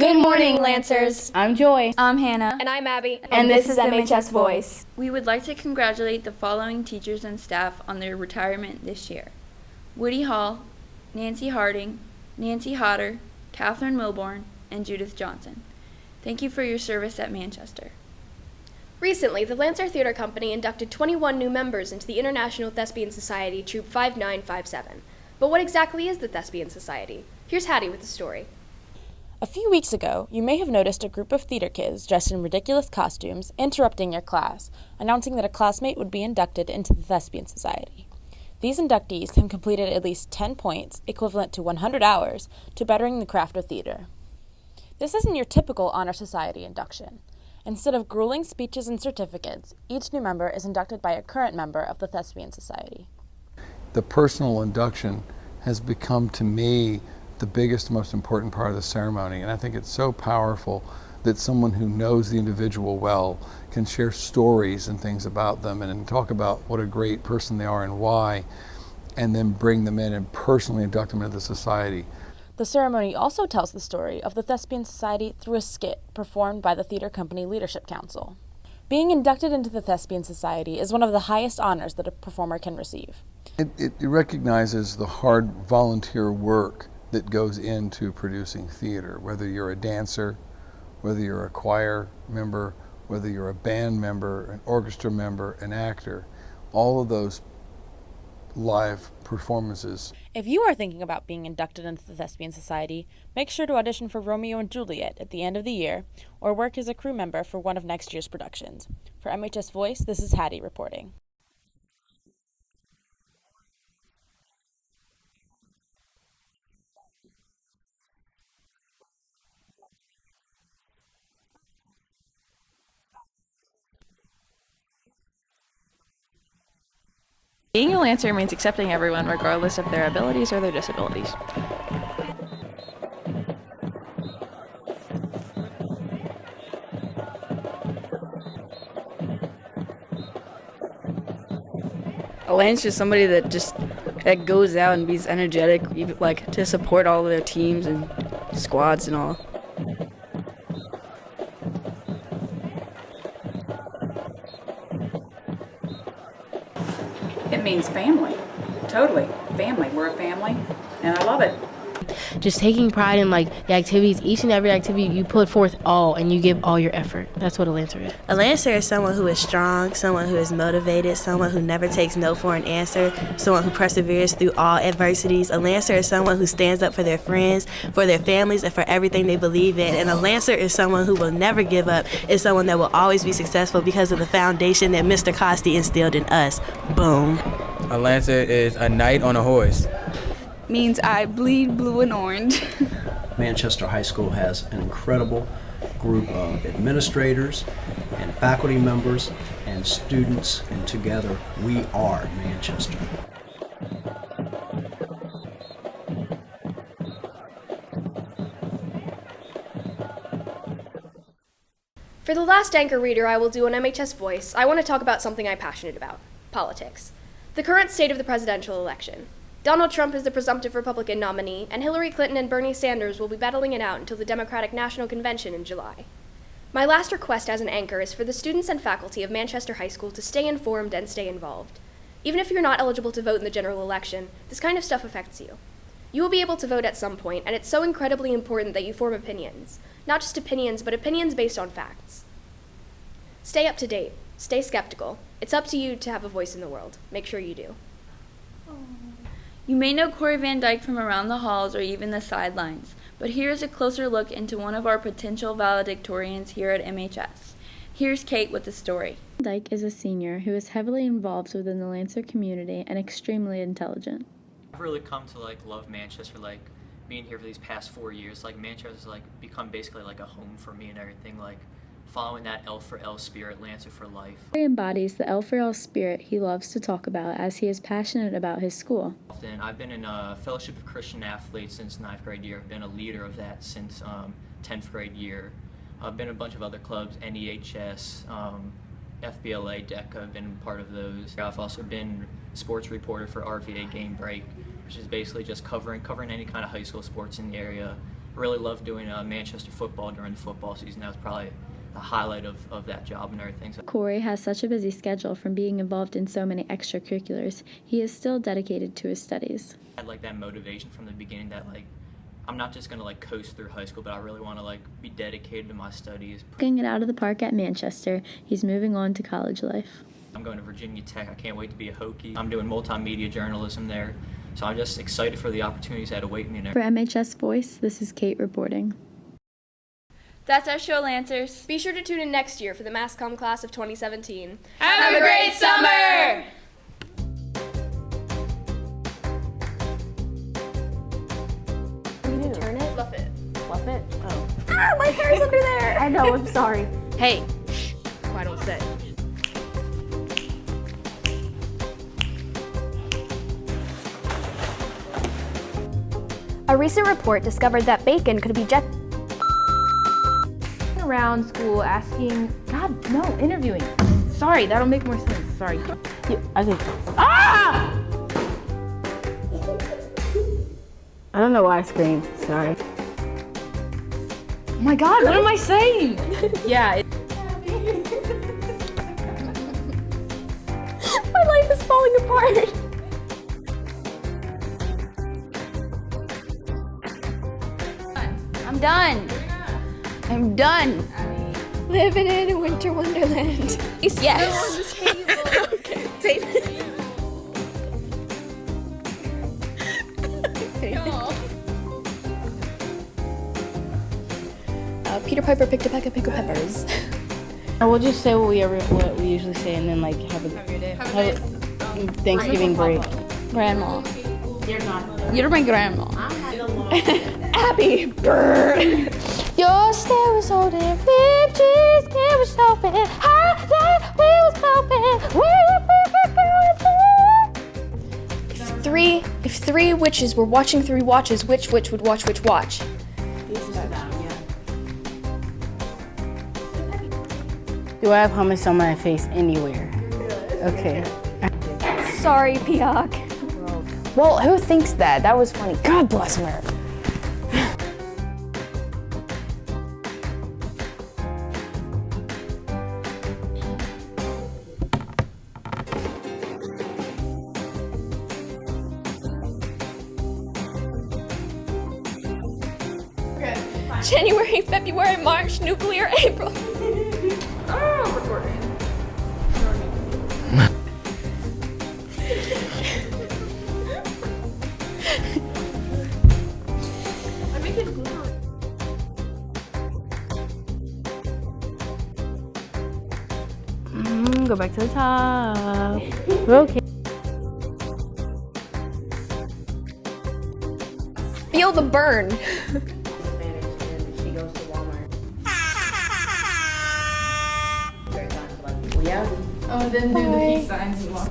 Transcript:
Good morning, Lancers. I'm Joy. I'm Hannah. And I'm Abby. And this is MHS Voice. We would like to congratulate the following teachers and staff on their retirement this year: Woody Hall, Nancy Harding, Nancy Hodder, Catherine Milborn, and Judith Johnson. Thank you for your service at Manchester. Recently, the Lancer Theater Company inducted 21 new members into the International Thespian Society Troop 5957. But what exactly is the Thespian Society? Here's Hattie with the story. A few weeks ago, you may have noticed a group of theater kids dressed in ridiculous costumes interrupting your class, announcing that a classmate would be inducted into the Thespian Society. These inductees have completed at least 10 points, equivalent to 100 hours, to bettering the craft of theater. This isn't your typical honor society induction. Instead of grueling speeches and certificates, each new member is inducted by a current member of the Thespian Society. The personal induction has become, to me, the biggest, most important part of the ceremony, and I think it's so powerful that someone who knows the individual well can share stories and things about them and talk about what a great person they are and why, and then bring them in and personally induct them into the society. The ceremony also tells the story of the Thespian Society through a skit performed by the Theater Company Leadership Council. Being inducted into the Thespian Society is one of the highest honors that a performer can receive. It recognizes the hard volunteer work that goes into producing theater, whether you're a dancer, whether you're a choir member, whether you're a band member, an orchestra member, an actor, all of those live performances. If you are thinking about being inducted into the Thespian Society, make sure to audition for Romeo and Juliet at the end of the year, or work as a crew member for one of next year's productions. For MHS Voice, this is Hattie reporting. Being a Lancer means accepting everyone regardless of their abilities or their disabilities. A Lancer is somebody that goes out and be energetic, like to support all of their teams and squads and all. It means family. Totally. Family. We're a family, and I love it. Just taking pride in the activities, each and every activity you put forth all and you give all your effort. That's what a Lancer is. A Lancer is someone who is strong, someone who is motivated, someone who never takes no for an answer, someone who perseveres through all adversities. A Lancer is someone who stands up for their friends, for their families, and for everything they believe in. And a Lancer is someone who will never give up, is someone that will always be successful because of the foundation that Mr. Costi instilled in us. Boom. A Lancer is a knight on a horse. Means I bleed blue and orange. Manchester High School has an incredible group of administrators and faculty members and students, and together we are Manchester. For the last anchor reader I will do on MHS Voice, I want to talk about something I'm passionate about: politics. The current state of the presidential election. Donald Trump is the presumptive Republican nominee, and Hillary Clinton and Bernie Sanders will be battling it out until the Democratic National Convention in July. My last request as an anchor is for the students and faculty of Manchester High School to stay informed and stay involved. Even if you're not eligible to vote in the general election, this kind of stuff affects you. You will be able to vote at some point, and it's so incredibly important that you form opinions. Not just opinions, but opinions based on facts. Stay up to date. Stay skeptical. It's up to you to have a voice in the world. Make sure you do. You may know Corey Van Dyke from around the halls or even the sidelines, but here's a closer look into one of our potential valedictorians here at MHS. Here's Kate with the story. Dyke is a senior who is heavily involved within the Lancer community and extremely intelligent. I've really come to love Manchester, being here for these past 4 years. Manchester's become basically a home for me and everything, following that L for L spirit, Lancer for life. He embodies the L for L spirit he loves to talk about as he is passionate about his school. I've been in a Fellowship of Christian Athletes since 9th grade year. I've been a leader of that since 10th grade year. I've been in a bunch of other clubs, NEHS, FBLA, DECA, I've been part of those. I've also been sports reporter for RVA Game Break, which is basically just covering any kind of high school sports in the area. really love doing Manchester football during the football season. That was probably the highlight of that job and everything. So Corey has such a busy schedule from being involved in so many extracurriculars. He is still dedicated to his studies. I had like that motivation from the beginning that like I'm not just gonna like coast through high school, but I really want to like be dedicated to my studies. Knocking it out of the park at Manchester, he's moving on to college life. I'm going to Virginia Tech. I can't wait to be a Hokie. I'm doing multimedia journalism there, so I'm just excited for the opportunities that await me there. For MHS Voice, this is Kate reporting. That's our show, Lancers. Be sure to tune in next year for the Mass Comm class of 2017. Have a great summer! Turn it. Fluff it. Fluff it? Oh. Ah, my hair's under there. I know, I'm sorry. Hey, I don't say. A recent report discovered that bacon could be Around school asking, God, no, interviewing. Sorry, that'll make more sense. Sorry. I think. Ah! I don't know why I screamed. Sorry. Oh my God, what am I saying? Yeah. My life is falling apart. I'm done. I'm done. Living in a winter wonderland. Yes. Okay, tape it. Peter Piper picked a peck of pickled peppers. We'll just say what we usually say, and then like have a Thanksgiving break. Grandma. You're not. You're my grandma. Abby. Brr. Your stare was holding, flip cheese, can was open, high that we was open. If three witches were watching three watches, which witch would watch which watch? Do I have hummus on my face anywhere? Okay. Sorry, Peacock. Well, who thinks that? That was funny. God bless America. January, February, March, nuclear, April. Oh, recording. I make it glue. Go back to the top. Okay. Feel the burn. Oh, then do the peace signs as well.